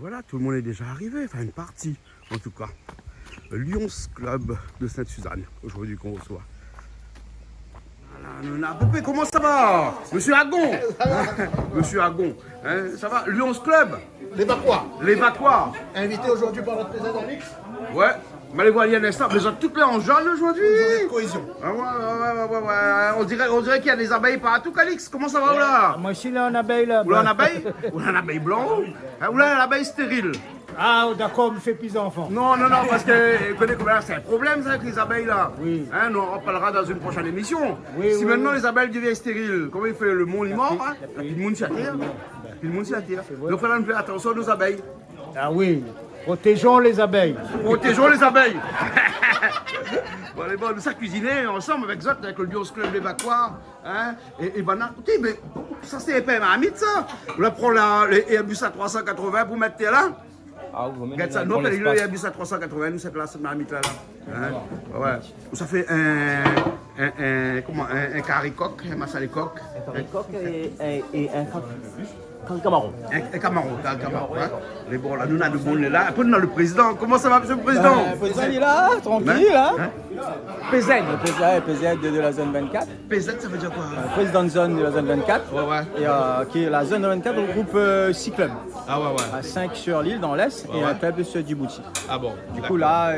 voilà, tout le monde est déjà arrivé, enfin une partie en tout cas. Le Lions Club de Sainte-Suzanne, aujourd'hui qu'on reçoit. Voilà, Pépé, comment ça va? Monsieur Agon. Monsieur Agon, hein, ça va? Lions Club. Les Bacois. Les Bacois. Invité aujourd'hui par notre président Alix. Ouais, mais les voiliers un instant, mais ils ont toutes les en jaune aujourd'hui. Journée de cohésion. Ah ouais. On dirait qu'il y a des abeilles partout, Calix. Comment ça va là? Moi aussi, là, en abeille, là. Ou là, un abeille? Ou là, un abeille blanc? Ou là, un abeille stérile? Ah, d'accord, on me fait plus d'enfants. Non, parce que connais comment c'est un problème ça avec les abeilles là. Oui. Hein, nous, on en parlera dans une prochaine émission. Oui, Si oui, maintenant les abeilles deviennent stériles, comment il fait le monde est mort, hein? Puis le monde s'y attire. Puis le monde s'y attire. Donc il faut faire attention aux abeilles. Ah oui, protégeons les abeilles. Protégeons les abeilles. Bon, allez, bon, nous ça cuisiner ensemble avec Zot, avec le Lions Club des Bacois. Hein, et ben, écoutez, mais ça c'est pas un mythe ça. On va prendre les Airbus A380 pour mettre là. Ah, vous Regarde ça, non, mais il y a Airbus A380, nous cette là, cette marmite là. Hein? Ouais. Ça fait un caricoque, un massalicoque. Un coq et un camaron. Un camaron, un camaron. Hein? Mais bon, là, nous, on a le bon là. Après, nous, on a le président. Comment ça va, monsieur le président? Le président, il est là, tranquille, hein. PZ. Le PZ de la zone 24. PZ, ça veut dire quoi? Président de zone de la zone 24. Ouais. Et qui est la zone 24 regroupe 6 clubs. Ah ouais. À 5 sur l'île dans l'Est et un club sur Djibouti. Ah bon. Du coup, là,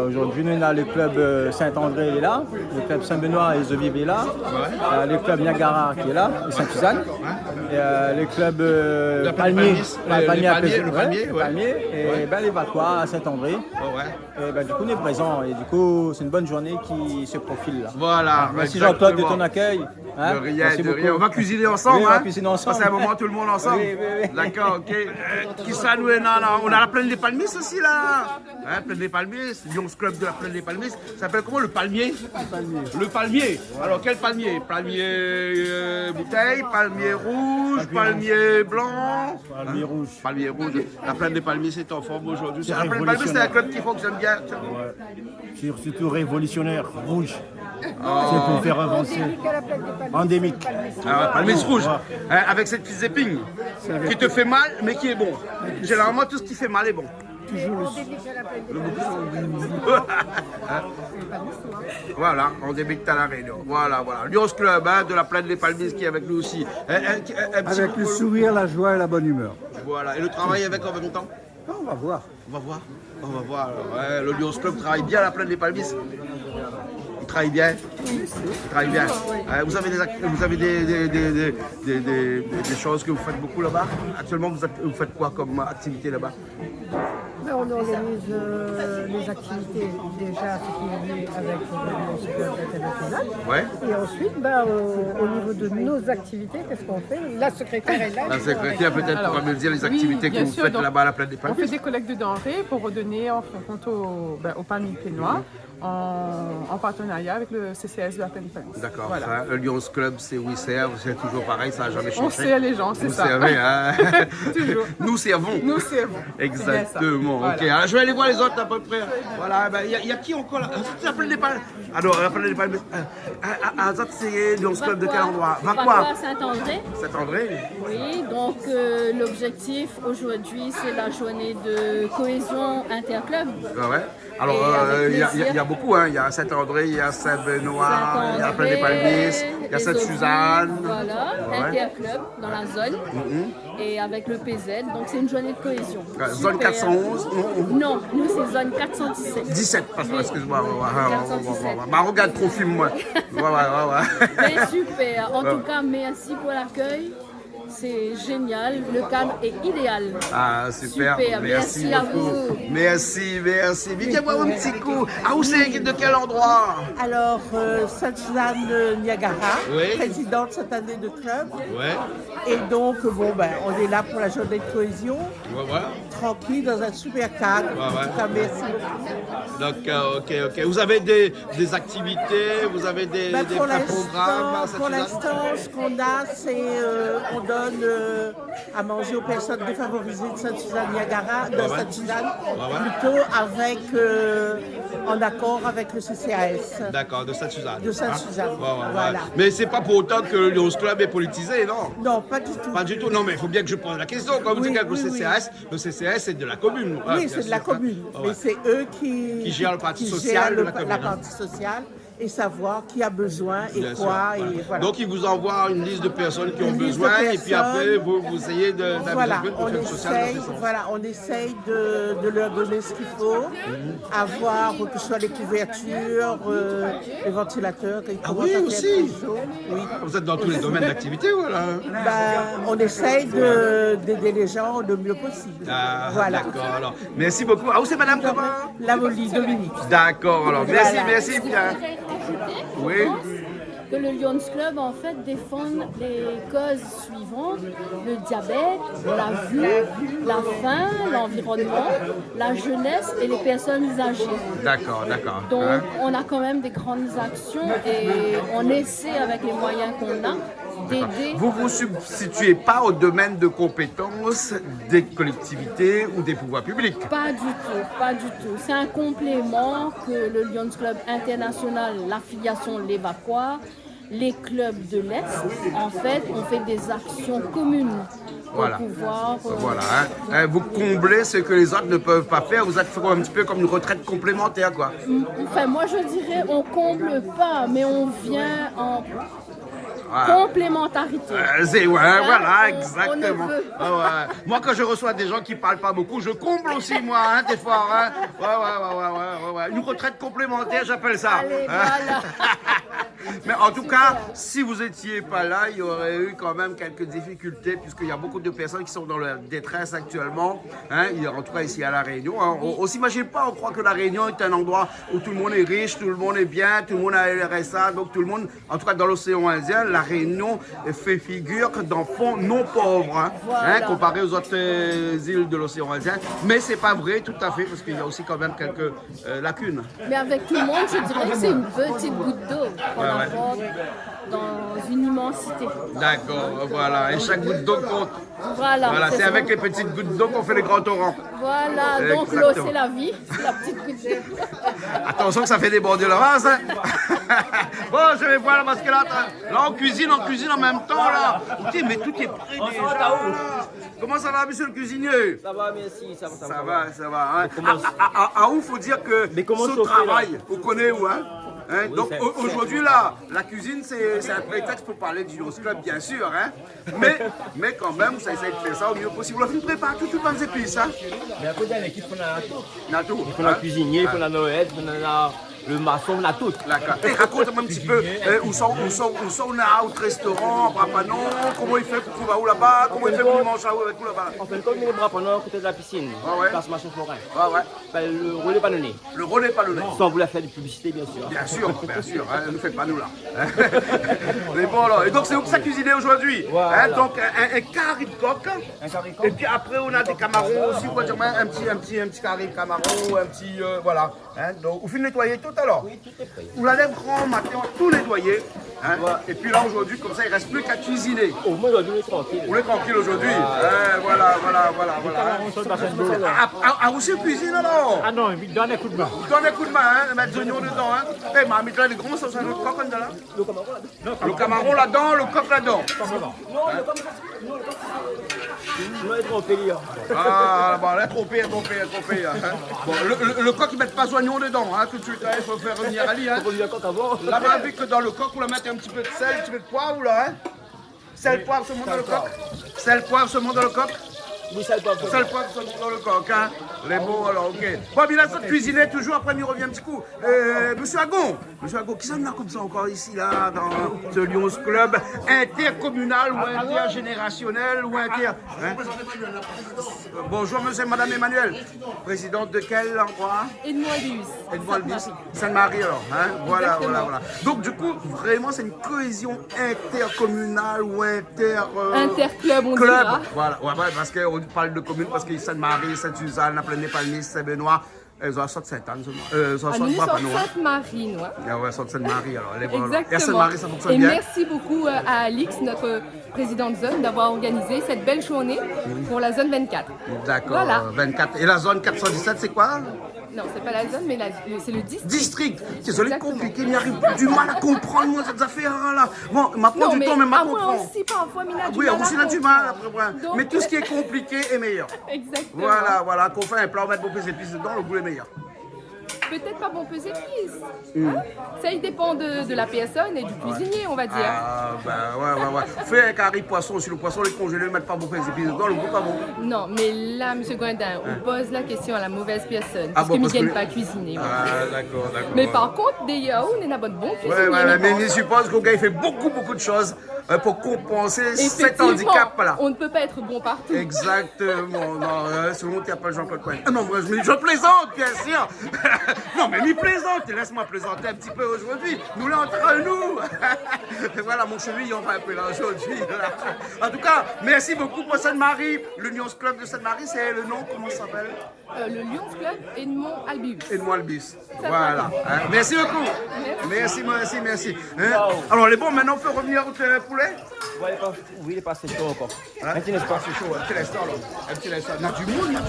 aujourd'hui, nous, on a le club Saint-André est là, le club Saint-Benoît et Zovive est là, le club Niagara qui est là, et Sainte-Suzanne, et le club Palmier, et ben, les Bacois à Saint-André. Et ben, du coup, on est présent et du coup, c'est une bonne journée qui se profile là. Voilà. Merci Jean-Claude de ton accueil. Hein? De rien, Merci de beaucoup. rien. On va cuisiner ensemble. Oui, on va hein? cuisiner ensemble. Passer un moment tout le monde ensemble. Oui. D'accord, ok. Qui ça nous est là? On a la plaine des Palmiers aussi là. Hein, plaine des Palmiers, Lions Club de la plaine des Palmiers. Ça s'appelle comment le palmier? Le palmier. Alors quel palmier? Palmier bouteille, palmier rouge, palmier blanc. Palmier rouge. Palmier rouge. La plaine des Palmiers c'est en forme aujourd'hui. La plaine des Palmiers c'est un club qui fonctionne bien. Surtout révolutionnaire, rouge. C'est pour faire avancer. Endémique. Ah, palmier rouge, hein, avec cette petite épine qui te fait mal mais qui est bon. Généralement tout ce qui fait mal est bon. Voilà, on débute à la réunion. Voilà. Lions Club hein, de la plaine des Palmiers qui est avec nous aussi. Avec le sourire, la joie et la bonne humeur. Voilà, et le travail avec en même temps? On va voir. On va voir. Ouais, le Lions Club travaille bien à la plaine des Palmiers. Il travaille bien. Vous avez des choses que vous faites beaucoup là-bas. Actuellement, vous faites quoi comme activité là-bas? On organise les activités déjà, ce qui est lié avec le Club international. Ouais. Et ensuite, au niveau de nos activités, qu'est-ce qu'on fait? La secrétaire est là. La secrétaire peut-être pourra me dire les activités que bien vous sûr, faites donc, là-bas à la plaine des On Palmiers. fait des collectes de denrées pour redonner en fin de compte aux palmiers pénois en partenariat avec le CCS de la plaine des Palmiers. D'accord. Voilà. Enfin, le Lions Club, c'est où il sert, c'est toujours pareil, ça n'a jamais changé. On sert les gens, c'est Vous ça. servez, hein? Toujours. Nous servons. Nous servons. Exactement. Voilà. Ok. Alors je vais aller voir les autres à peu près. Voilà. Il y a qui encore là? La plaine des Palmiers. Alors la plaine des Palmiers. Azat, c'est Lions Club de quel endroit? Bacois Saint-André. Saint-André. Oui, donc l'objectif aujourd'hui, c'est la journée de cohésion interclub. Ouais. Alors, il y a beaucoup, hein. Il y a Saint-André, il y a Saint-Benoît, il y a la plaine des Palmiers, il y a Sainte-Suzanne. Voilà, Ouais. interclub dans la zone. Et avec le PZ, donc c'est une journée de cohésion. Zone Super. 411. Non, nous c'est zone 417. 17, excuse-moi. Regarde trop film, moi. Ouais. Mais super, en tout cas merci pour l'accueil. C'est génial, le cadre est idéal. Ah, super. Merci à beaucoup. vous. Merci. Viens-moi un petit coup. Ah, où c'est? De quel endroit? Alors, Sainte-Suzanne Niagara, Oui. présidente cette année de club. Ouais. Et donc, on est là pour la journée de cohésion, tranquille, dans un super cadre. En tout cas, merci beaucoup. Donc, ok. Vous avez des activités, vous avez des Pour programmes? l'instant, ce qu'on a, c'est on donne donne à manger aux personnes défavorisées de Sainte-Suzanne-Niagara, de Sainte-Suzanne, plutôt avec, en accord avec le CCAS. D'accord, de Sainte-Suzanne. De Sainte-Suzanne, Ouais. voilà. Mais c'est pas pour autant que le Lions Club est politisé, non? Non, pas du tout. Pas du tout, non, mais il faut bien que je pose la question. Quand vous Oui, dites que oui, le CCAS, c'est de la commune. Oui, c'est de la commune, mais c'est eux qui gèrent le parti qui social gèrent de la commune, la hein. partie sociale et savoir qui a besoin et Bien quoi. sûr, ouais. Et voilà. Donc, ils vous envoient une liste de personnes qui ont Une liste besoin, de et puis après, personnes. vous essayez d'aménager Voilà, de faire le social dans ce sens. on essaye de leur donner ce qu'il faut, avoir que ce soit les couvertures, les ventilateurs. Et Ah comment oui, ça fait aussi. très chaud. Oui. Vous êtes dans tous les domaines d'activité, voilà. On essaye d'aider les gens le mieux possible. Ah, Voilà. d'accord, alors. Merci beaucoup. Ah, où c'est madame comment? La Molie, Dominique. D'accord, alors. Merci, Voilà. merci bien. Ajouter, Oui. je pense que le Lions Club en fait défend les causes suivantes: le diabète, la vue, la faim, l'environnement, la jeunesse et les personnes âgées. D'accord, d'accord. Donc Hein? on a quand même des grandes actions et on essaie avec les moyens qu'on a d'aider. Vous vous substituez pas au domaine de compétences des collectivités ou des pouvoirs publics. Pas du tout, pas du tout. C'est un complément que le Lions Club International, l'affiliation l'Évacuar, les clubs de l'Est, en fait, on fait des actions communes pour Voilà. pouvoir... Voilà, hein. Vous comblez ce que les autres ne peuvent pas faire. Vous êtes un petit peu comme une retraite complémentaire, quoi. Enfin, moi je dirais, on comble pas, mais on vient en Voilà. complémentarité. Voilà, on exactement. ne veut. Ah ouais. Moi, quand je reçois des gens qui parlent pas beaucoup, je comble aussi, moi, hein, des fois. Hein. Ouais. Une retraite complémentaire, j'appelle ça. Allez, Hein. voilà. Mais en tout cas, si vous étiez pas là, il y aurait eu quand même quelques difficultés, puisqu'il y a beaucoup de personnes qui sont dans la détresse actuellement. Hein, en tout cas, ici à La Réunion. Hein. On s'imagine pas, on croit que La Réunion est un endroit où tout le monde est riche, tout le monde est bien, tout le monde a le RSA, donc tout le monde, en tout cas dans l'océan Indien, La Réunion fait figure d'enfants non pauvres, hein, Voilà. comparé aux autres îles de l'océan Indien. Mais c'est pas vrai tout à fait, parce qu'il y a aussi quand même quelques lacunes. Mais avec tout le monde, je dirais que c'est une petite goutte d'eau qu'on apporte dans une immensité. D'accord, voilà. Et chaque goutte d'eau compte. Voilà, C'est ça. avec les petites gouttes d'eau qu'on fait les grands torrents. Voilà, donc Exactement. l'eau c'est la vie, c'est la petite goutte d'eau. Attention que ça fait déborder le vase. Hein. Bon, je vais voir là parce que là on cuisine en même temps là. Ok, mais tout est prêt déjà. Comment ça va, monsieur le cuisinier? Ça va, merci, ça va. Ça va. Hein. À où faut dire que comment ce chauffer, travail, vous connaissez où, hein? Hein, Oui, donc c'est- aujourd'hui là, la cuisine c'est un prétexte pour parler du Lions Club bien sûr, hein? mais quand même ça essaie de faire ça au mieux possible. On prépare tout dans les épices, hein? Mais à côté de l'équipe, on a tout. On a tout. On a hein? le cuisinier, on a Noël, on a le maçon, on a tout. D'accord. Et raconte-moi un petit peu où sont au restaurant, Brapanon, comment il fait pour trouver où là-bas, comment il fait pour manger avec vous là-bas. On fait comme les bras pendant côté de la piscine, ouais. place Machin Forain. Ouais. Ben, le relais panonné. Le relais palonné. Sans vouloir faire de publicité, bien sûr. Bien sûr, hein, ne faites pas nous là. Mais bon alors, et donc c'est où que ça cuisiné aujourd'hui? Voilà. Hein, donc un carré de coq. Un carré Et puis après on a des camarons aussi, quoi, dire, un petit carré de camarons, un petit voilà. Hein, donc vous finissez de nettoyer tout alors? Oui, tout est prêt. Vous l'avez grand matin, tout nettoyer. Hein, et puis là aujourd'hui, comme ça il ne reste plus qu'à cuisiner. Au moins, aujourd'hui, on est tranquille. Vous êtes tranquille aujourd'hui. Voilà. On sort de la chaîne d'eau. À aussi cuisine alors? Ah non, il donne un coup de main. Donne un coup de main, hein, mettre des oignons dedans. Hein. Eh, ma mettre là les grands sauces, le coq là. Le camaron là-dedans, le coq là-dedans. On est trompé, là. Ah, bon, là, trompé. Hein. Bon, le coq, ils mettent pas d'oignons dedans, hein, tout de suite. Il faut faire revenir Ali. Hein. On lui a coq avant. Là-bas, vu que dans le coq, on va mettre un petit peu de sel, un petit peu de poivre, là. Hein. Sel, poivre, saumon dans le coq. Sel, poivre, saumon dans le coq. Oui, ça le pas. Sel, poivre, saumon dans le coq. Hein. Les bons, alors, ok. Bon, mais là, ça cuisiner toujours, après, il revient un petit coup. Monsieur Agon, qui s'en a comme ça encore ici, là, dans ce Lions Club intercommunal ou intergénérationnel ou inter. Hein? Bonjour, monsieur et madame Emmanuel. Présidente de quel endroit? Edmond-Albus. Sainte-Marie, alors. Hein? Voilà. Donc, du coup, vraiment, c'est une cohésion intercommunale ou Interclub, on club. dira. Voilà, ouais, parce qu'on parle de communes parce qu'il y a Sainte-Marie, Sainte-Suzanne, la Plaine des Palmistes, Saint-Benoît. Elles ont Sainte-Anne. Nous sommes Sainte-Marie, nous. Ah ouais, Sainte-Marie, alors. Et Exactement. à Sainte-Marie, ça fonctionne Et bien. merci beaucoup à Alix, notre président de zone, d'avoir organisé cette belle journée pour la zone 24. D'accord, Voilà. 24. Et la zone 417, c'est quoi? Non, c'est pas la zone, mais c'est le district. District. Désolé, Exactement. compliqué, il y arrive du mal à comprendre, moi, cette affaire-là. Bon, il m'apprend Non, du mais temps, mais à m'a moi comprend. aussi, parfois, Mina, du Oui, mal aussi, à on a du mal comprendre. après. Donc- Mais tout ce qui est compliqué est meilleur. Exactement. Voilà, qu'on fait un plat, on met beaucoup d'épices dedans, le goût est meilleur. Peut-être pas bon peu épices. Hein? Ça, il dépend de la personne et du cuisinier, on va dire. Ah, ben ouais. Fais un carré poisson, si le poisson est congelé, mettre pas beaucoup d'épices dedans, le goût pas bon. Non, mais là, M. Gondin, on pose la question à la mauvaise personne. Ah Parce bon, que ne parce que- viennent pas cuisiner. Ah, d'accord. Mais par contre, des yaourts, on est un bon cuisinier. Ouais, mais je je suppose qu'au gars, il fait beaucoup de choses pour compenser cet Effectivement, handicap-là. on ne peut pas être bon partout. Exactement, non, selon tu appelles Jean-Claude Cohen. Ah non, moi je plaisante, bien sûr. Non, mais lui plaisante, laisse-moi plaisanter un petit peu aujourd'hui. Nous là entre nous. Voilà, mon cheville, on va un peu là aujourd'hui. En tout cas, merci beaucoup pour Sainte-Marie. Le Lions Club de Sainte-Marie, c'est le nom, comment ça s'appelle? Le Lions Club Edmond Albius. Edmond Albius. Voilà. Hein, merci beaucoup. Merci. Hein? Alors, les bons, maintenant, on peut revenir au poulet? Oui, il est passé chaud encore. Hein? Un petit instant, c'est chaud, un petit instant, là. Un petit instant. On a du monde, là.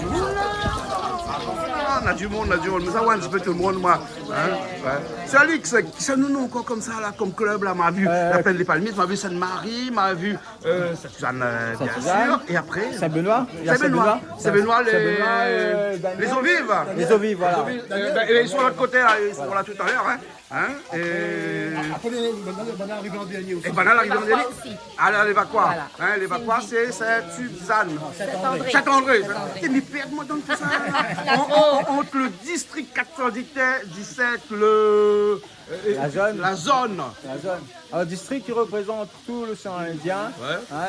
On a du monde. Nous avons un petit peu tout le monde, moi. Hein? Ouais. C'est Alix, ça nous encore comme ça, là, comme club, là, m'a vu la Plaine des Palmiers, m'a vu Sainte-Marie, m'a vu Sainte-Suzanne, bien sûr. Et après? Saint-Benoît. Saint-Benoît, les eaux vives. Les eaux vives, voilà. Et ils sont de l'autre côté, là, ils sont là tout à l'heure, hein. Et Banane arrive en dernier aussi. Banane arrive en dernier. Alors, l'évacuoir. Hein, l'évacuoir, c'est Sainte-Suzanne. Saint-André. Mais perde-moi dans tout ça. Entre le district 417, la zone. Alors, le district qui représente tout le sang indien. Ouais. Hein,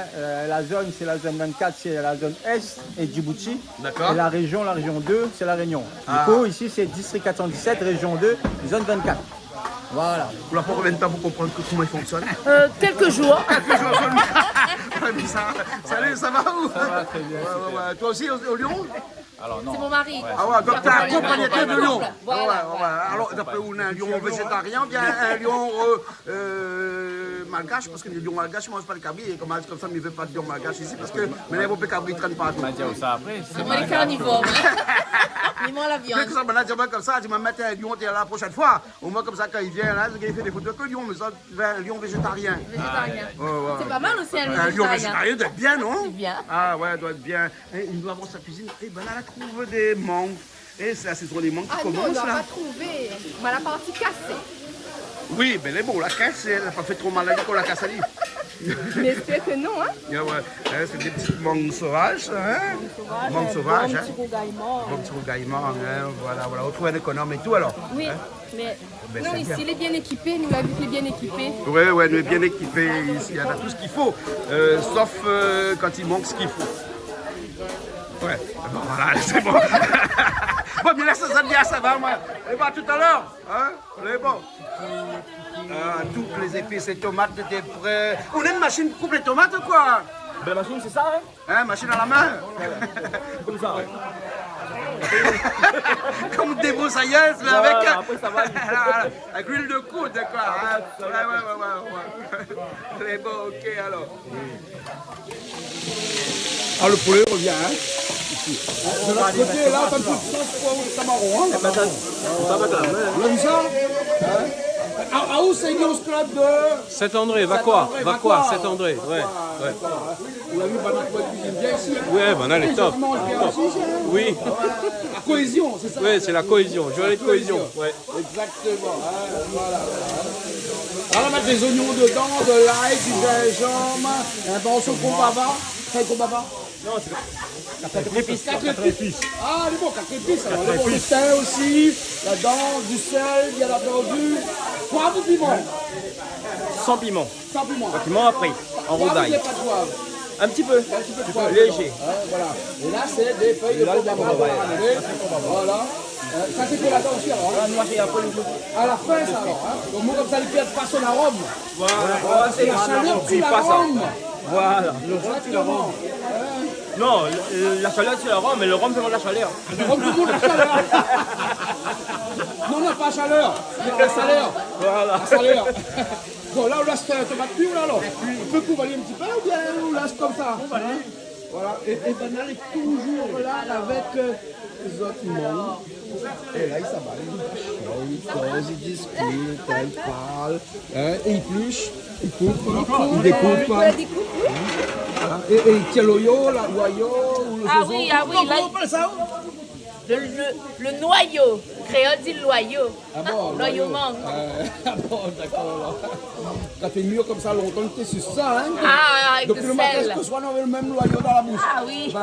la zone, c'est la zone 24, c'est la zone Est et Djibouti. D'accord. Et la région 2, c'est la Réunion. Du coup, ici, c'est district 417, région 2, zone 24. Voilà. Vous l'avez pas combien de temps pour comprendre comment il fonctionne? Quelques jours. Salut, ça va où? Ça va très bien. Ouais. Toi aussi au Lyon? C'est mon mari. Ah ouais, donc tu es un propriétaire de Lyon. Voilà. Ouais. Alors, d'après où on a un lion végétarien, bien un lion malgache, parce que les lions malgaches ne mangent pas le cabri, et comme ça, il ne veut pas de lion malgache ici, parce que maintenant, les cabri ne traînent pas. On va dire ça après. C'est moi les carnivores. Ils mangent la viande. Que ça, maintenant, tu comme ça, tu vas mettre un lion la prochaine fois. Au moins, comme ça, quand il vient là, il fait des photos que lion, mais ça, un lion végétarien. Végétarien. Ouais. C'est pas mal aussi un Un lion végétarien. végétarien doit être bien, non? C'est bien. Ah ouais, doit être bien. Et il doit avoir sa cuisine. Et ben là, elle trouve des mangues. Et c'est la saison des mangues qui Ah non, on commence ne doit là. pas trouver. On va la partie cassée. Oui, mais elle est bon, la casse, elle n'a pas fait trop mal à qu'on la casse à livre. Mais j'espère que non, hein. C'est des petites mangues sauvages, hein? Mangues sauvages, hein? Petit rougaillement. Bon petit rougaillement, hein? Voilà. On trouve un économe et tout alors. Oui, mais Ben, non, c'est ici, bien. il est bien équipé. Nous l'avons vu qu'il est bien équipé. Oui, nous sommes bien équipés ici, il y a tout ce qu'il faut, sauf quand il manque ce qu'il faut. Ouais, bon, voilà, c'est bon. Bon, mais là, ça va, moi. Et bah, tout à l'heure, hein? C'est bon. Toutes les épices, les tomates étaient prêtes. On a une machine pour couper les tomates ou quoi? La machine, c'est ça, Hein, machine à la main? Comme ça, Comme des broussailleuses, mais avec, après, ça va. avec l'huile de coude, quoi. Hein? Ouais. C'est bon, ok, alors. Ah, le poulet revient, hein? De l'autre côté, là, t'as une petite sauce pour le tamaron, hein? On a vu ça? Ah, où c'est Lions Club de... Saint-André, Vacois, Saint-André, ouais. On a vu Banane cuisine bien ici. Ouais, Banane est top. Oui, La cohésion, c'est ça? ouais, c'est la cohésion, journée de cohésion, ouais. Exactement, hein, voilà. On va mettre des oignons dedans, de l'ail, du gingembre, un morceau de combava. C'est combava? Non, c'est 4 épices. 4 épices. Ah, il est bon, 4 épices. Alors, il est bon, du thym aussi, là-dedans, du sel, il y a la verdure. Poivre ou piment? Sans piment. Sans piment. Piment après, en Poivre, il n'y rodaille. a pas de poivre. Un petit peu. Un petit peu de poivre. Léger. Hein, voilà. Et là, c'est des feuilles de combava. Voilà. Ça, c'est pour là-dedans aussi, alors. Hein. À la fin, ça, alors. Hein. Donc, moi, comme ça, les pierres passent son arôme. Voilà. C'est la chaleur qui l'arôme. Voilà. Exactement. Non, la chaleur c'est le rhum, mais le rhum c'est la chaleur. Le rhum, tout le monde, la chaleur. pas à chaleur. La chaleur. Voilà. La chaleur. Bon, là, on laisse tomate pure, là, alors. On peut couvaler un petit peu ou bien on laisse comme ça? Voilà. Et Banal est toujours là avec les autres membres. Et là, il s'abat. Il cause, il discute, il parle. Et il pluche, il coupe, il découpe. Voilà. Et il tient l'oyo, la loyo ou le Ah zozo. oui, là, Comment on appelle ça? le noyau. Créole dit loyau. Ah bon, Loyau mangue. Ah bon, d'accord. Quand t'es mûr comme ça longtemps, t'es sur ça, hein? Ah, avec depuis le le matin, sel. ce soir, on avait le même loyau dans la bouche. Ah oui.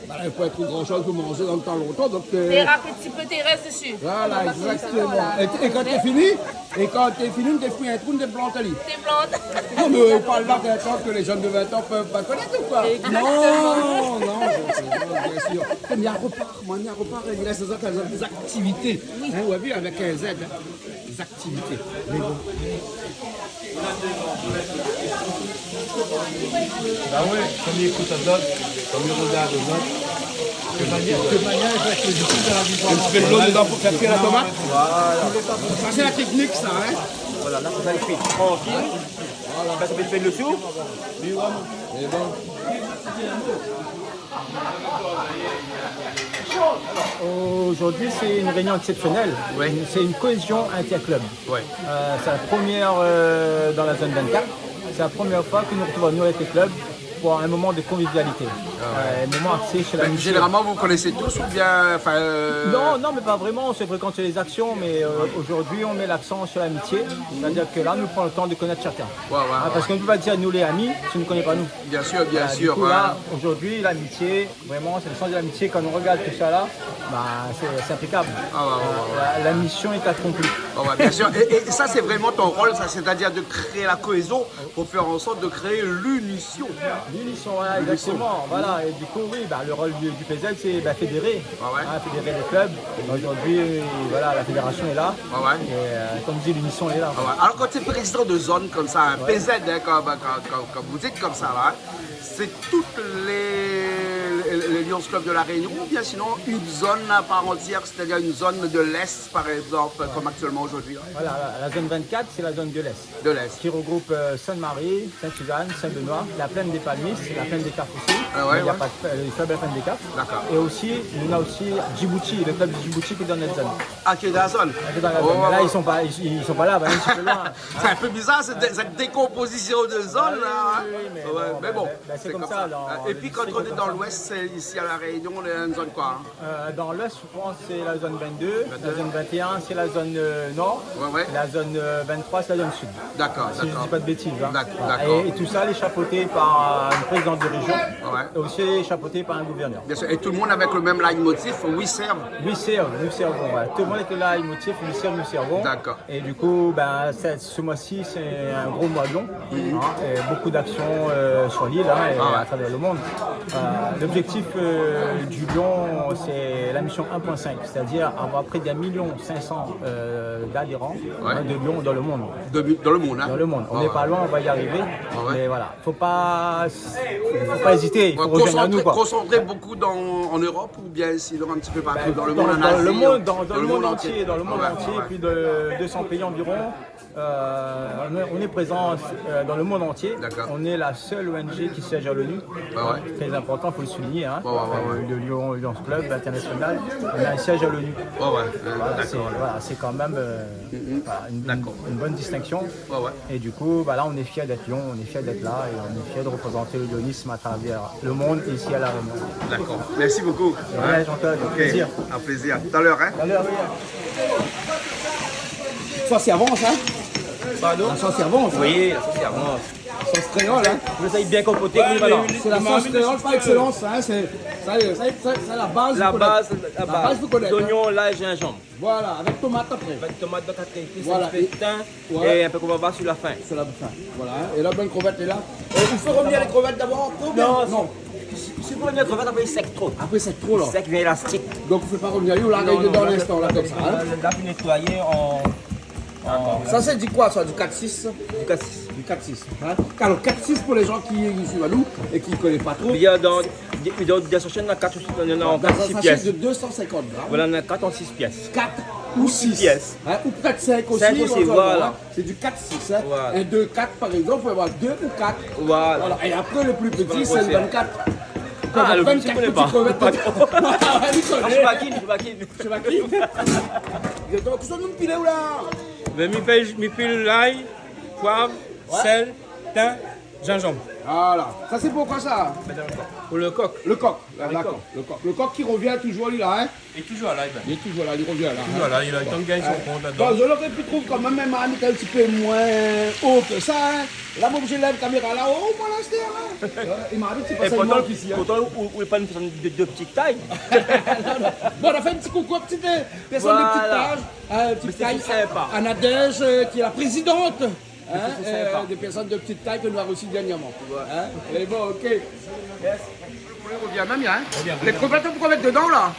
Il ne faut pas être grand chose pour manger dans le temps longtemps. Donc, Des petits peu tes restes dessus. voilà, exactement. Et quand t'es fini, t'es pris un trou, t'es planté. Tes plantes. Non, mais on parle là d'un temps que les jeunes de 20 ans peuvent pas connaître ou quoi? Non, bien sûr. Il y a un repas, il reste des activités. Hein, vous avez vu, avec un Z, hein, des activités. Mais bon. Bah ouais, comme il écoute à d'autres, comme il regarde aux autres. Que manière, avec le dessous de la vie. On fait de l'eau dedans pour faire cuire la tomate. Voilà. Ça, c'est la technique, ça, hein? Voilà, là, ça cuit tranquille. Voilà. Ça fait le dessous. Et bon. Aujourd'hui, c'est une réunion exceptionnelle. C'est une cohésion interclub. C'est la première dans la zone 24. C'est la première fois que nous retrouvons nous avec les clubs pour un moment de convivialité. Un moment axé sur la mission. Généralement, vous connaissez tous ou bien... Non, mais pas vraiment. On se fréquente sur les actions, mais aujourd'hui, on met l'accent sur l'amitié. C'est-à-dire que là, nous prenons le temps de connaître chacun. Parce qu'on ne peut pas dire nous les amis si on ne connaît pas nous. Bien sûr, bien sûr. Du coup, là, aujourd'hui, l'amitié, vraiment, c'est le sens de l'amitié. Quand on regarde tout ça là, c'est impeccable. La mission est accomplie. Bien sûr. Et ça, c'est vraiment ton rôle, ça, c'est-à-dire de créer la cohésion pour faire en sorte de créer l'unition. L'unition, voilà, exactement. Voilà. Et du coup, oui, le rôle du PZ, c'est fédérer. Fédérer les clubs. Aujourd'hui, voilà, la fédération est là. Et comme dit, l'unition est là. Alors, quand tu es président de zone comme ça, un PZ, hein, comme vous dites comme ça, là, c'est toutes les Lions Club de la Réunion ou bien sinon une zone à part entière, c'est-à-dire une zone de l'Est, par exemple, comme actuellement aujourd'hui? Voilà, la zone 24, c'est la zone de l'Est. De l'Est. Qui regroupe Sainte-Marie, Sainte-Suzanne, Saint-Benoît, la plaine des Palmistes, la plaine des Cafres aussi. Il y a pas le club de la plaine des Cafres. D'accord. Et aussi, on a aussi Djibouti, le club de Djibouti qui est dans notre zone. Ah, qui est dans la zone. Là, ils sont pas là, un petit peu loin. C'est un peu bizarre cette décomposition de zone là. Mais bon, c'est comme ça. Et puis quand on est dans l'ouest, ici à la Réunion, on est dans une zone quoi? Dans l'ouest, je pense c'est la zone 22, la zone 21, c'est la zone nord, la zone 23, c'est la zone sud. D'accord. Si je ne dis pas de bêtises. D'accord. Et tout ça est chapeauté par une présidente de région et aussi chapeauté par un gouverneur. Bien sûr. Et tout le monde avec le même leitmotiv, we serve. We serve, nous servons. Tout le monde était là, leitmotiv, we serve, nous servons. D'accord. Et du coup, ce mois-ci, c'est un gros mois long. Et beaucoup d'actions sur l'île et à travers le monde. L'objectif du Lion, c'est la mission 1.5, c'est-à-dire avoir près d'1,5 million d'adhérents de Lion dans le monde. Dans le monde, hein? Dans le monde. On n'est pas loin, on va y arriver. Mais voilà, faut pas hésiter, il faut rejoindre nous. Concentrer beaucoup en Europe ou bien sinon un petit peu partout dans le monde, en Asie, dans le monde entier, dans le monde entier, plus de 200 pays environ. On est présent dans le monde entier. On est la seule ONG qui siège à l'ONU. Très important, il faut le souligner. Le Lions Club international, on a un siège à l'ONU. C'est quand même une bonne distinction. Et du coup, là, on est fiers d'être Lyon, on est fiers d'être là et on est fiers de représenter le lyonisme à travers le monde ici à La Réunion. D'accord. Merci beaucoup. Jean-Claude, un plaisir. Un plaisir. Tout à l'heure, hein? Tout à l'heure, Ça, c'est avance, hein? Pardon? La sauce avance. Oui, la sauce avance. La sauce créole, hein? Vous avez bien compoté. C'est la sauce créole par excellence, hein? C'est la base. La base, vous connaissez. L'oignon, l'ail, gingembre. Voilà, avec tomate après. Avec tomate de 4 voilà. Et un peu qu'on va voir sur la fin. Sur la fin. Voilà. Et la bonne crevette est là. Il faut revenir les crevettes d'abord. Non. Si vous revenez crevette, après sec trop. Après sec trop, là. Sec, mais élastique. Donc il ne faut pas revenir. Il l'arrête dedans l'instant, là, comme ça. Là, puis nettoyer Ça, c'est du quoi, ça? Du 4-6? Du 4-6. Du 4-6. Hein? Alors, 4-6 pour les gens qui suivent à nous et qui ne connaissent pas trop. Il y a dans des sachets, on a 4 dans un sachet pièces. de 250 grammes. Voilà, on a 4 en 6 pièces. 4 ou 6. pièces. Hein, ou peut-être 5 aussi. 5 aussi, voilà. C'est du 4-6. Hein. Voilà. Un 2-4 par exemple, il faut avoir 2 ou 4. Voilà. Et après, le plus petit, c'est le 24. Ah, le petit, je connais pas. Je maquine. Donc, vous nous pilez où là? Mais mi pile l'ail, poivre, sel, thym, gingembre. Voilà. Ça, c'est pourquoi ça? Pour le coq. Le coq. D'accord. Le coq qui revient toujours là, hein? Il est toujours à l'ail. Il est toujours là, il revient là. Voilà, il a le temps de gagner son compte là-dedans. Bon, je l'aurais pu trouver quand même un un petit peu moins haut que ça. Hein. Là, moi, je lève la caméra là-haut, moi, là, c'est là. Il m'a dit que c'est pas seulement ici. Pourtant, on n'est pas une personne de petite taille. Bon, on a fait un petit coucou à petite personne de petite taille. Petite taille. À Nadège, qui est la présidente. Hein, des personnes de petite taille que nous avons reçues dernièrement. Hein? Et bon, ok. Yes. On revient même, hein? Les crevettes, pourquoi mettre dedans là?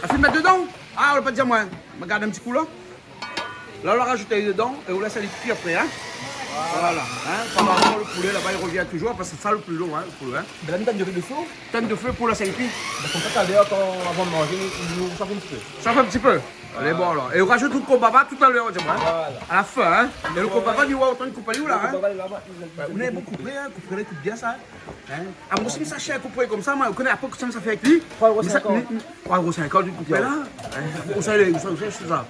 On fait mettre dedans? Ah, on va pas dire moins. Regarde un petit coup là. Là, on l'a rajouté dedans et on laisse aller cuire après. Hein? Voilà. Hein? Pendant le poulet là-bas, il revient toujours parce que c'est ça le plus long. Hein, le poulet, hein? Mais là, une tête de feu. Tête de feu pour la salipie. Comme ça, d'ailleurs, avant de manger, nous ça fait un petit peu. Ça fait un petit peu. Elle est bon là. Et on rajoute le kobaba tout à l'heure, hein? À la fin. Hein? Et le kobaba, du autant de couper où là? Hein? Vous avez beaucoup coupé, hein? Coupez bien ça. Hein? Ah, moi aussi, ça cher couper comme ça. Moi, on connaît un peu que ça fait avec lui. 3,50 €. 3,50 € du coupé là. Vous savez, c'est ça.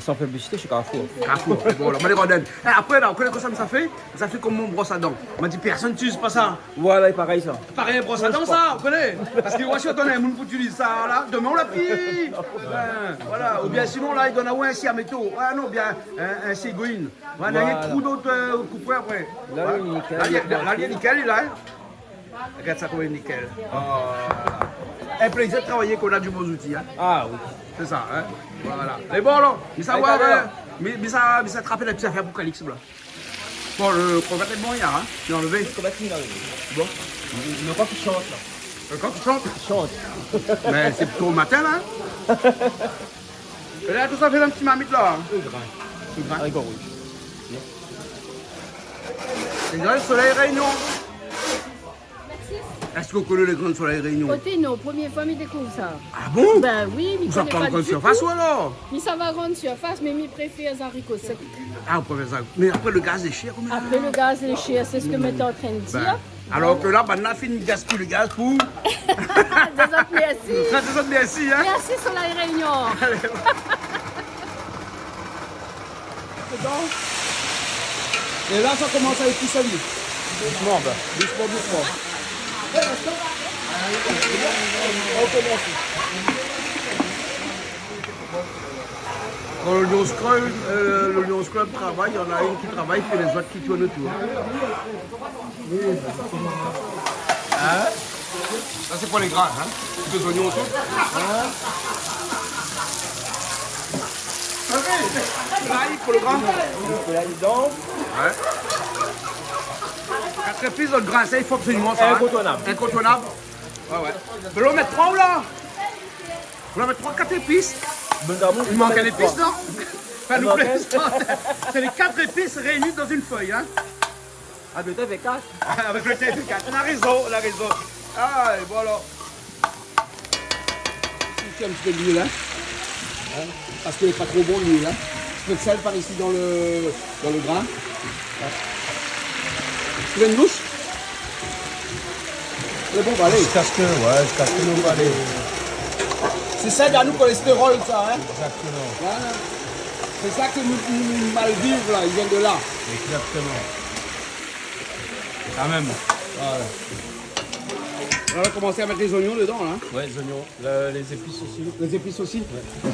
Sans publicité, je suis Carrefour. Carrefour, bon, là, on les après, là, on connaît comment ça fait. Ça fait comme mon brosse à dents. On m'a dit, personne n'utilise pas ça. Voilà, pareil ça. Pareil, brosse à dents, ça, on connaît. Parce que moi, si on a un monde pour utiliser ça, là, demain, on l'a pris. Voilà, ou bien sinon, là, il donne un scie à métaux. Ah non, bien un ségoïne. Voilà, il y a trop d'autres coupeurs après. Là, il est nickel. Là, il est nickel, là. Regarde ça, comme il est nickel. Un plaisir de travailler qu'on a du bons outils. Hein. Ah oui. C'est ça, hein. Voilà. Mais bon, alors, mais ça attraper la petite affaire pour Calix, là. Bon, le crevette est bon, il y a, hein. Tu l'as enlevé. Le crevette, il est enlevé. Bon. Le coq, il chante, là. Le coq, il chante? Il chante. Mais c'est plutôt au matin, là. Et là, tout ça fait un petit marmite, là. Le grain. Haricot rouge. Les grains de soleil réunion. Est-ce que vous connaissez les grains de soleil réunion? Côté non, première fois, je découvre ça. Ah bon? Ben oui, mais vous en parlez grande surface ou alors? Mais ça va grande surface, mais je préfère les haricots secs. Ah, vous préférez ça. Mais après, le gaz est cher, comment? Après, le gaz est cher, c'est ce que je suis en train de dire. Alors que là, on a fini de gaspiller le gaz pour. Des autres, merci. Des autres, merci, hein? Merci, Soleil Réunion. Et là, ça commence à être tout solide. Doucement, ben. Doucement. Quand le Lions Club travaille, il y en a une qui travaille et les autres qui tournent autour. Hein? Ça c'est pour les gras, hein? Deux oignons autour. L'ail pour le gras. L'ail dedans. Ouais. 4 épices dans le grain, ça il faut absolument ça. Incontournable. Hein? Incontournable. Ouais, ouais. Vous voulez en mettre 3 ou là? Vous voulez en mettre 3-4 épices? Il manque un épice, non? Enfin, nous c'est les 4 épices réunies dans une feuille, hein? Avec le TV4. Avec le TV4. On a raison, Ah, et voilà. Ici, un petit peu d'huile, hein? Parce qu'il n'est pas trop bon l'huile, hein? Un peu de sel par ici dans le grain. Tu veux une louche? C'est bon, bah allez. Jusqu'à ce que nous va aller. C'est ça, il y a nous cholestérol, ça, hein? Exactement. Voilà. C'est ça que nous mal vivre, là, ils viennent de là. Exactement. Quand même. Voilà. On va commencer à mettre les oignons dedans, là. Ouais, les oignons, les épices aussi. Les épices aussi?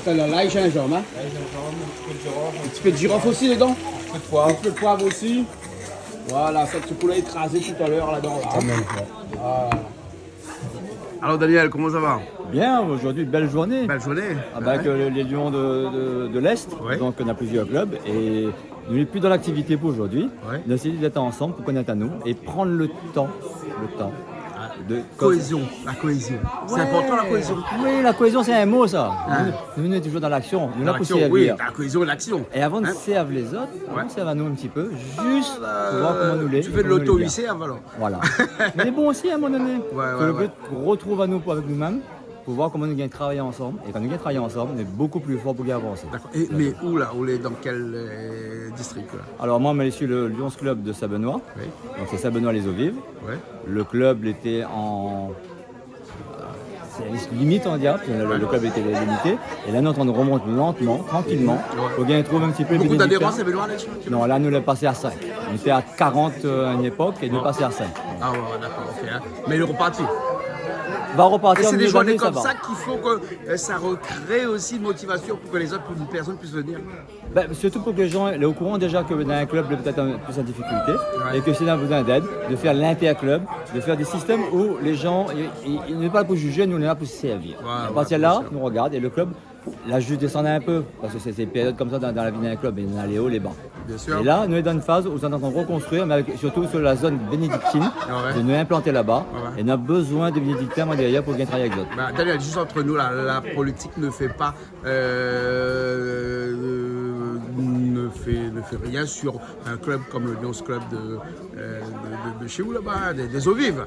Ouais. L'ail, gingembre, hein? L'ail, gingembre, un petit peu de girofle. Un petit peu de girofle aussi dedans? Un petit peu de poivre. Un petit peu de poivre aussi. Voilà, ça, ce poulet écrasé tout à l'heure là-dedans. Là. Voilà. Alors Daniel, comment ça va? Bien, aujourd'hui, belle journée. Belle journée. Avec les Lions de l'Est, donc on a plusieurs clubs et nous n'est plus dans l'activité pour aujourd'hui. Ouais. On a décidé d'être ensemble pour connaître à nous et prendre le temps de cohésion, la cohésion. C'est important la cohésion. Oui, la cohésion c'est un mot ça. Nous sommes toujours dans l'action. Nous là pour servir. Oui, la cohésion et l'action. Et avant de servir les autres, on serve à nous un petit peu, juste pour voir comment nous les. Tu fais de l'auto-lycée avant. Voilà. Mais bon aussi à un moment donné, que le but retrouve à nous avec nous-mêmes, pour voir comment nous gagnons travailler ensemble. Et quand nous gagnons travailler ensemble, on est beaucoup plus fort pour gagner avancer. D'accord. Mais où là? Dans quel district là? Alors moi, je suis le Lions Club de Sabenois. Oui. Donc c'est Sabenois-les-Eaux-Vives. Ouais. Le club était en... C'est limite, on dirait, le club était limité. Et là, nous, on remonte lentement, tranquillement. Pour gagner trouver un petit peu Beaucoup bénédictins. d'adhérents, Sabenois là-dessus? Non, là, nous, on est passé à 5. On était à 40 à une époque et nous, passé à 5. Ah ouais, d'accord, ok. Hein. Mais il est reparti. Va repartir. Et c'est des milieu journées d'année, comme va. ça qu'il faut que ça recrée aussi une motivation pour que les autres personnes puissent venir. Ben, surtout pour que les gens soient au courant déjà que dans un club, il est peut-être plus en difficulté. Et que si on a besoin d'aide, de faire l'inter-club, de faire des systèmes où les gens, ils ne sont pas là pour juger, nous on est là pour se servir. À partir de là, nous regarde et le club, là juste descendre un peu, parce que c'est des périodes comme ça dans la vie d'un club, il y en a les hauts, les bas. Bien sûr. Et là, nous sommes dans une phase où nous sommes en train de reconstruire, mais surtout sur la zone bénédictine, de nous implanter là-bas. Et on a besoin de bénédictins derrière pour bien travailler avec d'autres. Bah, Daniel, juste entre nous, la politique ne fait pas. Ne fait rien sur un club comme le Lions Club de chez vous là-bas, des eaux vives.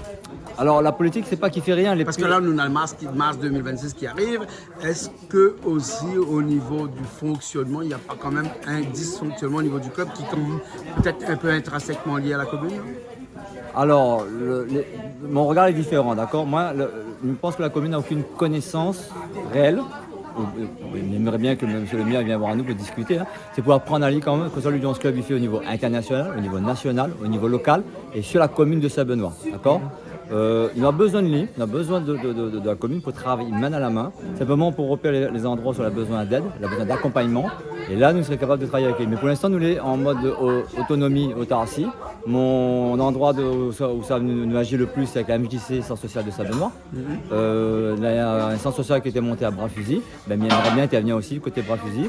Alors la politique, c'est pas qu'il fait rien. Parce que là, nous avons le mars 2026 qui arrive. Est-ce que aussi au niveau du fonctionnement, il n'y a pas quand même un dysfonctionnement au niveau du club qui est peut-être un peu intrinsèquement lié à la commune? Alors, mon regard est différent, d'accord? Moi, je pense que la commune n'a aucune connaissance réelle. On aimerait bien que M. le maire vienne voir à nous pour discuter. Hein. C'est pouvoir prendre en ligne quand même que ce soit le Lions Club il fait au niveau international, au niveau national, au niveau local et sur la commune de Sabenois. D'accord? Il a besoin de lui, il a besoin de la commune pour travailler main à la main, simplement pour repérer les endroits où il a besoin d'aide, il a besoin d'accompagnement. Et là, nous serions capables de travailler avec lui. Mais pour l'instant, nous sommes en mode autonomie, autarcie. Mon endroit où ça nous agit le plus, c'est avec la MJC, Centre social de Sabenois. Il y a un centre social qui était monté à Bras-Fusil. Ben, il aimerait bien intervenir aussi côté Bras-Fusil.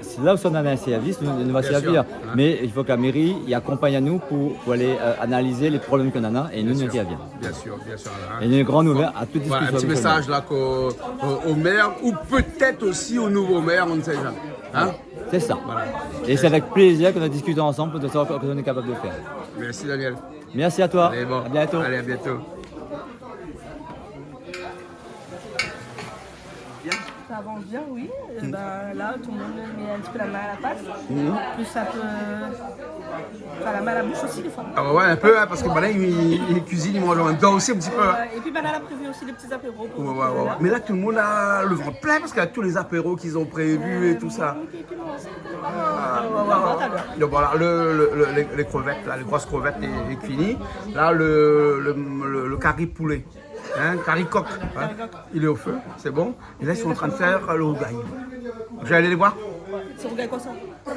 C'est là où on a un service, nous va servir. Mais il faut que la mairie y accompagne à nous pour aller analyser les problèmes qu'on en a et nous intervient. Bien sûr. Hein. Et il est grand ouvert à toute discussion. Un petit message là au maire ou peut-être aussi au nouveau maire, on ne sait jamais. Hein? C'est ça. Voilà. Et c'est avec plaisir qu'on a discuté ensemble pour savoir ce qu'on est capable de faire. Merci Daniel. Merci à toi. Allez, bon. À bientôt. Allez, à bientôt. Ça avance bien, oui. Là, tout le monde met un petit peu la main à la pâte. Plus ça peut... Enfin, la main à la bouche aussi, des fois. Ah ouais, un peu, hein, parce que là, il cuisine, il mange en même temps aussi un petit peu. Hein. Et puis, là, elle a prévu aussi des petits apéros. Ouais. Mais là, tout le monde a le ventre plein parce qu'il y a tous les apéros qu'ils ont prévus et tout ça. Donc voilà, les crevettes, là, les grosses crevettes est fini. Là, le curry poulet. Hein, curry-coq, hein, il est au feu, c'est bon. Et là, ils sont en train de faire le rougail. Je vais aller les voir. C'est rougail quoi ça?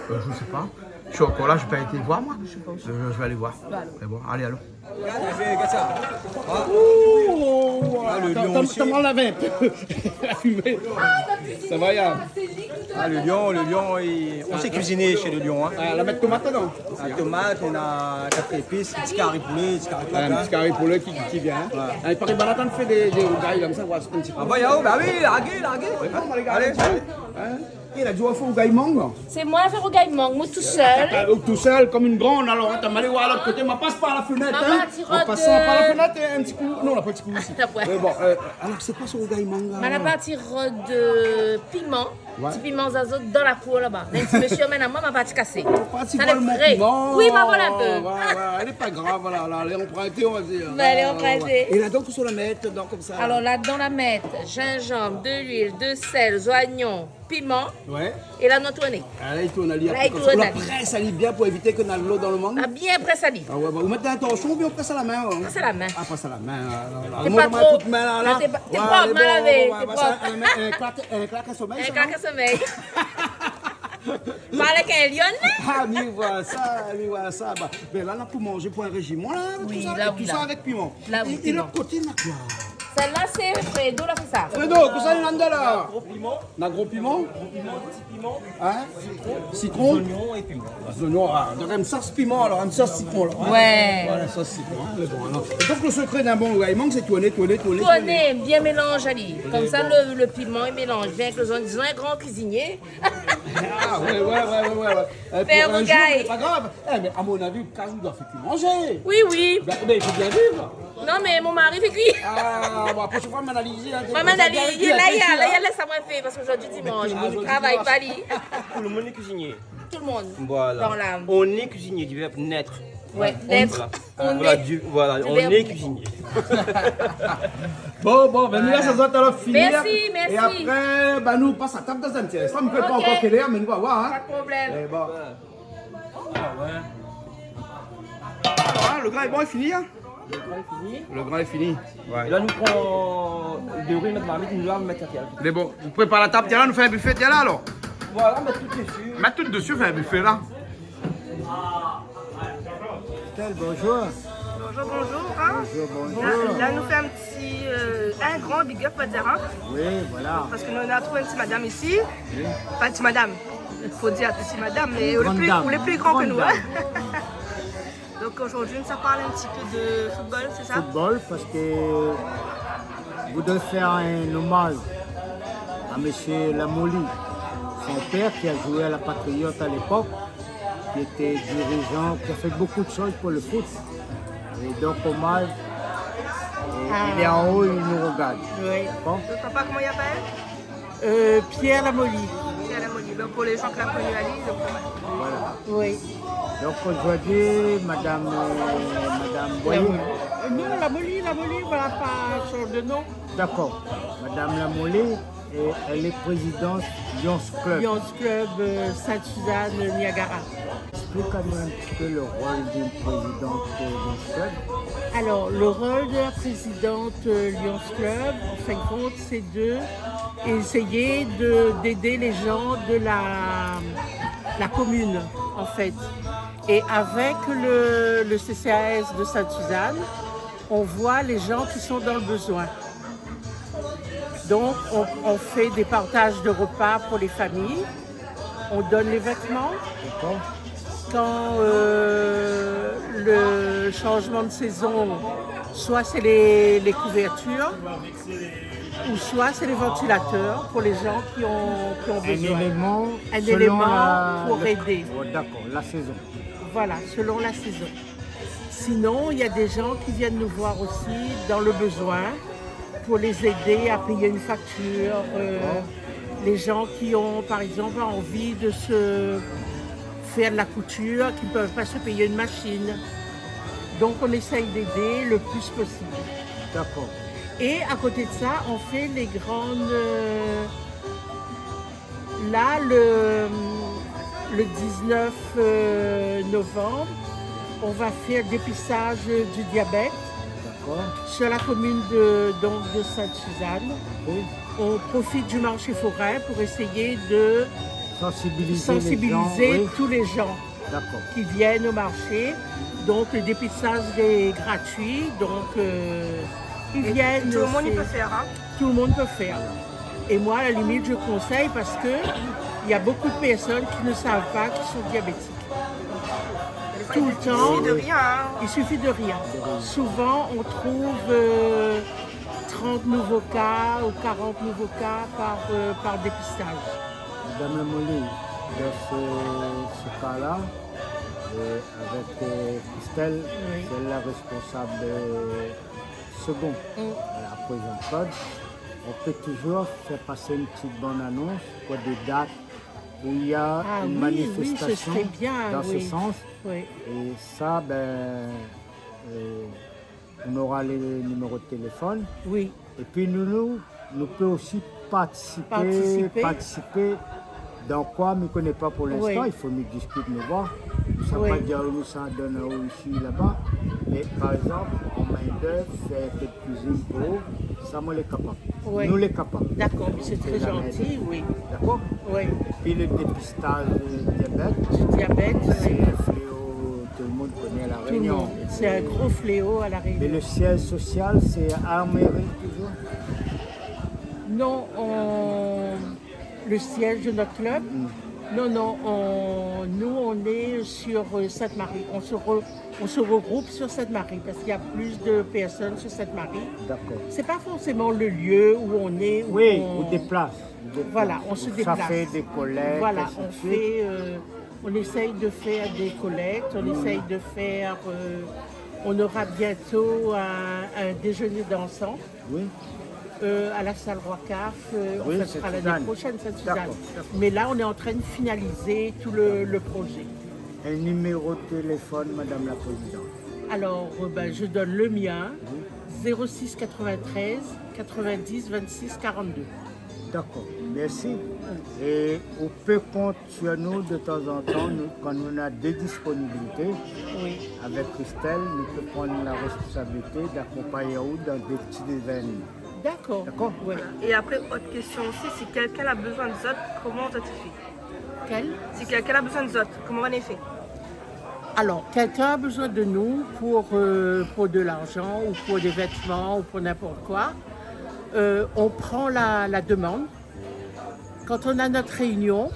Je ne sais pas. Je suis encore là, je n'ai pas été les voir moi. Je vais aller voir. C'est bon, allez, allô. T'en l'avais un peu. La fumée. Ça va, Yann? Ah, le lion, on s'est cuisiné chez le lion. Hein. La mettre tomate dedans. La tomate, on a 4 épices, petit carré poulet, petit carré un petit carré poulet qui vient. Hein. Il paraît Banatan fait des rougailles comme ça, voilà, c'est un petit peu. Ah bah oui, larguez. Allez. Il a dû faire au gaïmang. C'est moi faire au gaïmang, moi tout seul. Tout seul, comme une grande, alors t'as mal voir à l'autre côté, mais passe par la fenêtre. En passant par la fenêtre, un petit coup. Non, on n'a pas de petit coup ici. Mais bon, alors c'est quoi ce gaïmang là? On a parti de piment, petit piment zazo dans la cour là-bas. Un petit monsieur maintenant, moi, ma partie cassée. Parti pour le piment. Oui, ma voilà un peu. Elle n'est pas grave, voilà, elle est empruntée, on va dire. Elle est empruntée. Et là-dedans, qu'est-ce qu'on la met dedans comme ça? Alors là-dedans, la mettre gingembre, de l'huile, de sel, oignons, piment. Ouais. Et là, on tourne. Là, il tourne à l'île. On la presse à l'île bien pour éviter qu'on a de l'eau dans le mangue. Ah, bien presse à l'île. Ah ouais, vous mettez un torchon ou bien on presse à la main? Presse à la main. Ah, presse à la main. T'es pas trop. T'es propre, mal lavé. Un claque à sommeil. Un claque à sommeil. Parle avec un lion. Ah, mais voilà ça. Ben là, pour manger pour un régime, là, oui, tout ça avec piment. Et l'autre côté, on a quoi? Celle-là, c'est Fredo, là, c'est ça. Fredo, qu'est-ce que ça, là? Gros piment. Un gros piment? Petit piment. Hein? Citron? Oignon et piment. Oignon, donc une sauce piment, alors une sauce citron. Là. Ouais. Voilà, sauce citron. Hein, bon, alors. Donc le secret d'un bon gaïmang, c'est tourner. Tourner, bien mélange à l'île. Comme ça, le piment, il mélange bien avec disons, un grand cuisinier. Ah, ouais. Faire un jour, c'est pas grave. Mais à mon avis, Kazou doit faire que manger. Oui. Mais il faut bien vivre. Non, mais mon mari fait cuire. Ah, Bon, la prochaine fois, on analyse. Maman, laisse ça moi faire parce qu'aujourd'hui dimanche, je travaille pas lui. Tout le monde est cuisinier. Tout le monde. Voilà. Dans l'âme. On est cuisinier du verbe naître. Ouais, naître. Voilà, on est cuisinier. Bon, ben nous là, ça doit alors finir. Merci. Et après, ben nous passe à table dans un tiers. Ça ne peut pas encore quelle heure, mais nous va voir. Pas de problème. Eh bon. Alors, le grand est bon, il est fini. Hein? Le grand est fini. Ouais. Là, nous prenons de riz, notre marmite, nous allons mettre la terre. Mais bon, vous préparez la table, tiens là, nous faisons un buffet, tiens là alors. Voilà, mettre tout dessus. Mettre tout dessus, faire un buffet là. Bonjour. Bonjour. Hein. Bonjour. Là, nous fait un grand big up, on va dire. Hein. Oui, voilà. Parce que nous on a trouvé une petite madame ici. Oui. Pas une petite madame. Il faut dire petite madame, mais les plus grands que nous. Hein. Donc aujourd'hui, ça parle un petit peu de football, c'est ça? Football, parce que je voudrais faire un hommage à M. Lamoli, son père qui a joué à la Patriote à l'époque, qui était dirigeant, qui a fait beaucoup de choses pour le foot. Et donc hommage, il est en haut, il nous regarde. Oui. Bon. Le papa, comment il appelle? Pierre Lamoli. Pierre Lamoli. Donc pour les gens qui l'ont connu à Lille, donc Voilà. Oui. Donc aujourd'hui, Madame Boyer. Non, Lamoli, voilà, pas sur de nom. D'accord. Madame Lamoli, elle est présidente Lions Club. Lions Club Sainte-Suzanne Niagara. Explique-nous un petit peu le rôle d'une présidente Lions Club. Alors, le rôle de la présidente Lions Club, en fin de compte, c'est d'essayer d'aider les gens de la commune, en fait. Et avec le CCAS de Sainte-Suzanne, on voit les gens qui sont dans le besoin. Donc, on fait des partages de repas pour les familles, on donne les vêtements. Quand le changement de saison, soit c'est les couvertures, ou soit c'est les ventilateurs pour les gens qui ont besoin. Un élément pour aider. Oh, d'accord, la saison. Voilà, selon la saison. Sinon, il y a des gens qui viennent nous voir aussi dans le besoin pour les aider à payer une facture. Les gens qui ont, par exemple, envie de se faire de la couture, qui ne peuvent pas se payer une machine. Donc, on essaye d'aider le plus possible. D'accord. Et à côté de ça, on fait les grandes... Là, le 19 novembre, on va faire le dépistage du diabète sur la commune de Sainte-Suzanne. Oui. On profite du marché forain pour essayer de sensibiliser tous les gens qui viennent au marché. Donc le dépistage est gratuit, donc ils viennent. Tout le monde peut faire. Hein? Tout le monde peut faire. Et moi, à la limite, je conseille parce qu'il y a beaucoup de personnes qui ne savent pas qu'ils sont diabétiques. Tout le temps. Il suffit de rien. Hein? Il suffit de rien. Souvent, on trouve 30 nouveaux cas ou 40 nouveaux cas par dépistage. Madame Lamoli, dans ce cas-là, avec Christelle, c'est la responsable second à la présente code. On peut toujours faire passer une petite bonne annonce pour des dates où il y a une manifestation dans ce sens. Oui. Et ça, on aura les numéros de téléphone. Oui. Et puis nous pouvons aussi participer dans quoi, je ne connais pas pour l'instant, il faut nous discuter, nous voir. Ça ne va pas dire où ça donne ici, là-bas. Mais par exemple, en main-d'œuvre, faire cette cuisine pour eux, ça, moi, les capable. Oui. Nous, les capables. D'accord, c'est très gentil, oui. D'accord? Oui. Et puis le dépistage du diabète, c'est un fléau, tout le monde connaît à La Réunion. C'est un gros fléau à La Réunion. Mais le siège social, c'est à Mairie toujours? Non, le siège de notre club, non, nous on est sur Sainte-Marie. On se regroupe sur Sainte-Marie parce qu'il y a plus de personnes sur Sainte-Marie. D'accord. C'est pas forcément le lieu où on est. On déplace. Voilà, on se déplace. Ça fait des collectes. Voilà, on essaye de faire des collectes, on essaye de faire On aura bientôt un déjeuner dansant. Oui. À la salle Roi-Caf, Oui, ça sera l'année prochaine, Sainte-Suzanne. D'accord. Mais là, on est en train de finaliser tout le projet. Un numéro de téléphone, Madame la Présidente. Alors, je donne le mien, 06 93 90 26 42. D'accord, merci. Et on peut compter sur nous de temps en temps, quand on a des disponibilités. Oui. Avec Christelle, nous pouvons prendre la responsabilité d'accompagner vous dans des petits événements. D'accord. D'accord. Oui. Et après, autre question aussi, si quelqu'un a besoin de zot, comment ça se fait? Si quelqu'un a besoin de zot, comment on les fait? Alors, quelqu'un a besoin de nous pour de l'argent ou pour des vêtements ou pour n'importe quoi. On prend la demande. Quand on a notre réunion,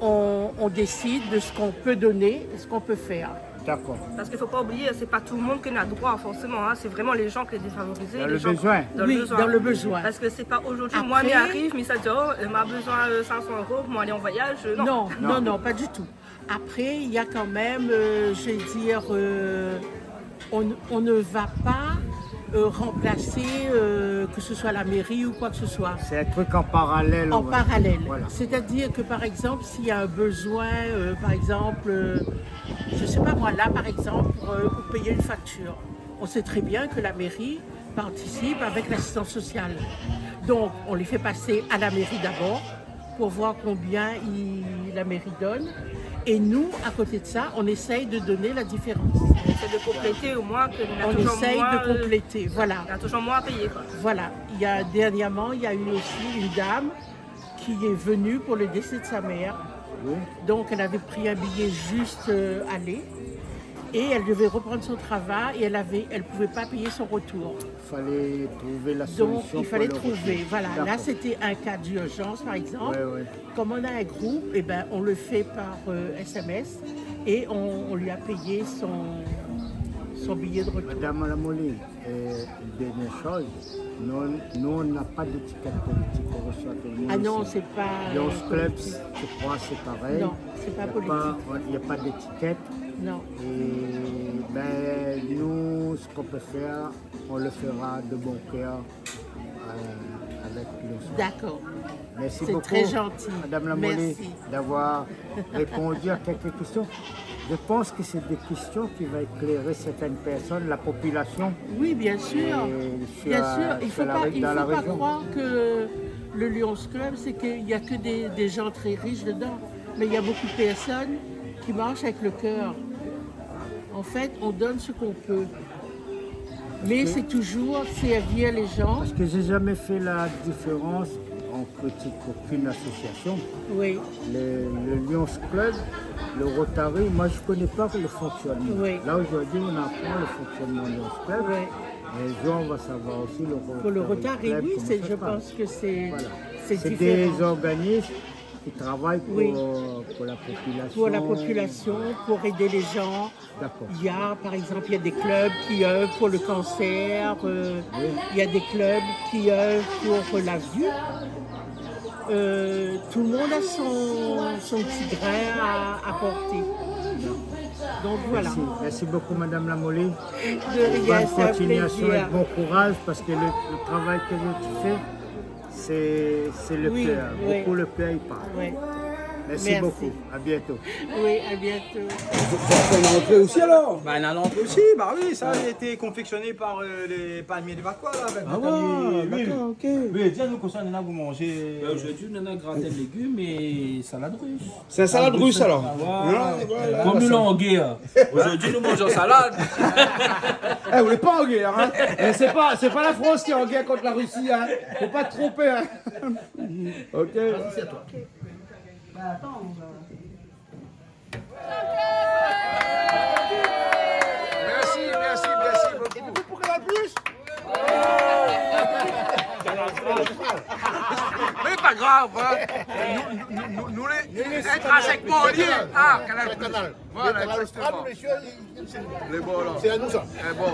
on décide de ce qu'on peut donner et ce qu'on peut faire. D'accord. Parce qu'il ne faut pas oublier, c'est pas tout le monde qui a droit forcément. Hein. C'est vraiment les gens qui sont défavorisés. Dans les le gens besoin. Dans Oui, le besoin. dans le besoin. Parce que c'est pas aujourd'hui, Après- moi, mais arrive, mais ça dit, oh, m'a besoin de 500 € pour aller en voyage. Non, pas du tout. Après, il y a quand même, je vais dire, on ne va pas remplacer que ce soit la mairie ou quoi que ce soit. C'est un truc en parallèle. En ouais. parallèle. Voilà. C'est-à-dire que par exemple, s'il y a un besoin, par exemple, je ne sais pas moi, là par exemple, pour payer une facture, on sait très bien que la mairie participe avec l'assistance sociale. Donc, on les fait passer à la mairie d'abord pour voir combien la mairie donne. Et nous, à côté de ça, on essaye de donner la différence. On essaie de compléter au moins que On essaye de compléter, voilà. Il y a toujours moins à payer. Quoi. Voilà. Dernièrement, il y a eu aussi une dame qui est venue pour le décès de sa mère. Oui. Donc, elle avait pris un billet juste aller. Et elle devait reprendre son travail et elle ne pouvait pas payer son retour. Il fallait trouver la solution. Donc, il fallait pour le trouver. retour. Voilà. Là, D'accord. c'était un cas d'urgence, par exemple. Ouais, ouais. Comme on a un groupe, eh ben, on le fait par SMS et on lui a payé son billet de retour. Madame Lamoli, une dernière chose, nous on n'a pas d'étiquette politique, on reçoit tout le monde. Ah non, ici. c'est pas Dans ce club, politique. je crois c'est pareil. Non, c'est pas politique. Il n'y a pas d'étiquette. Non. Et ben, nous, ce qu'on peut faire, on le fera de bon cœur avec nous. D'accord. Merci C'est beaucoup, très gentil. Madame Lamoli, Merci. d'avoir répondu à quelques questions. Je pense que c'est des questions qui vont éclairer certaines personnes, la population. Oui, bien sûr. Bien sûr. Il ne faut pas croire que le Lions Club, c'est qu'il n'y a que des gens très riches dedans. Mais il y a beaucoup de personnes qui marchent avec le cœur. En fait, on donne ce qu'on peut. Mais c'est toujours servir les gens. Parce que j'ai jamais fait la différence, on critique aucune association. Oui. Le Lions Club, le Rotary, moi je ne connais pas le fonctionnement. Oui. Là aujourd'hui on apprend le fonctionnement du Lions Club. Oui. Et les gens vont savoir aussi le Rotary. Pour le Rotary, Club, oui, comment ça je se passe. pense que c'est Voilà. c'est C'est différent. des organismes qui travaillent pour, Oui. pour la population. Pour la population, pour aider les gens. D'accord. Il y a, par exemple, il y a des clubs qui œuvrent pour le cancer, il y a des clubs qui œuvrent pour la vue. Tout le monde a son petit grain à apporter. Donc voilà. Merci beaucoup Madame Lamoli. De rien, Bonne c'est un continuation plaisir. et bon courage parce que le travail que tu fais, c'est le Oui, cœur. oui. Beaucoup le cœur il parle. Oui. Merci beaucoup. À bientôt. Oui, à bientôt. On est rentré aussi alors? Bah, on a l'entrée aussi, bah oui, ça a été confectionné par les palmiers de Vacois là, avec Ah Nathalie. ouais, d'accord, ok. Oui, dis-nous qu'on s'en a vous manger. Aujourd'hui, on a un gratin de légumes et salade russe. C'est un salade russe alors? Voilà. Comme nous l'avons en guerre. Aujourd'hui, nous mangeons salade. Eh, vous n'êtes pas en guerre, hein? Eh, c'est pas la France qui est en guerre contre la Russie, hein? Faut pas te tromper, hein? Ok. C'est à toi. Attends, Merci beaucoup. Pour Canal Plus? Mais pas grave, hein. Nous les intrinsèquement liés. Ah, Canal. Voilà, là, le exactement. stade, monsieur, Les bons, là. c'est à nous ça. Eh bon.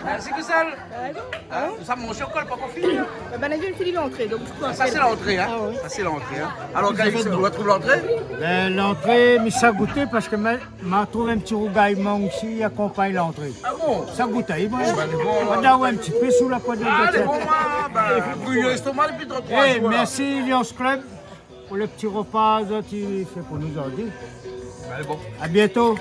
Merci, Kissal. Hein? Nous sommes mangés encore, pas encore fini. Ben, on a fini l'entrée, donc je crois. Ça, c'est l'entrée. Hein? Ça, c'est l'entrée. Hein? Alors, Calix, on retrouve l'entrée? Ben, l'entrée, mais ça goûtait parce que m'a trouvé un petit rougaillement aussi qui accompagne l'entrée. Ah bon? Ça goûtait, bon. bon, On a un petit peu sous la poignée Ah, de les tête. bons, brûler l'estomac depuis 3 Eh, jours. merci Lions Club pour le petit repas qu'il fait pour nous aujourd'hui. Allez, bon. À bientôt.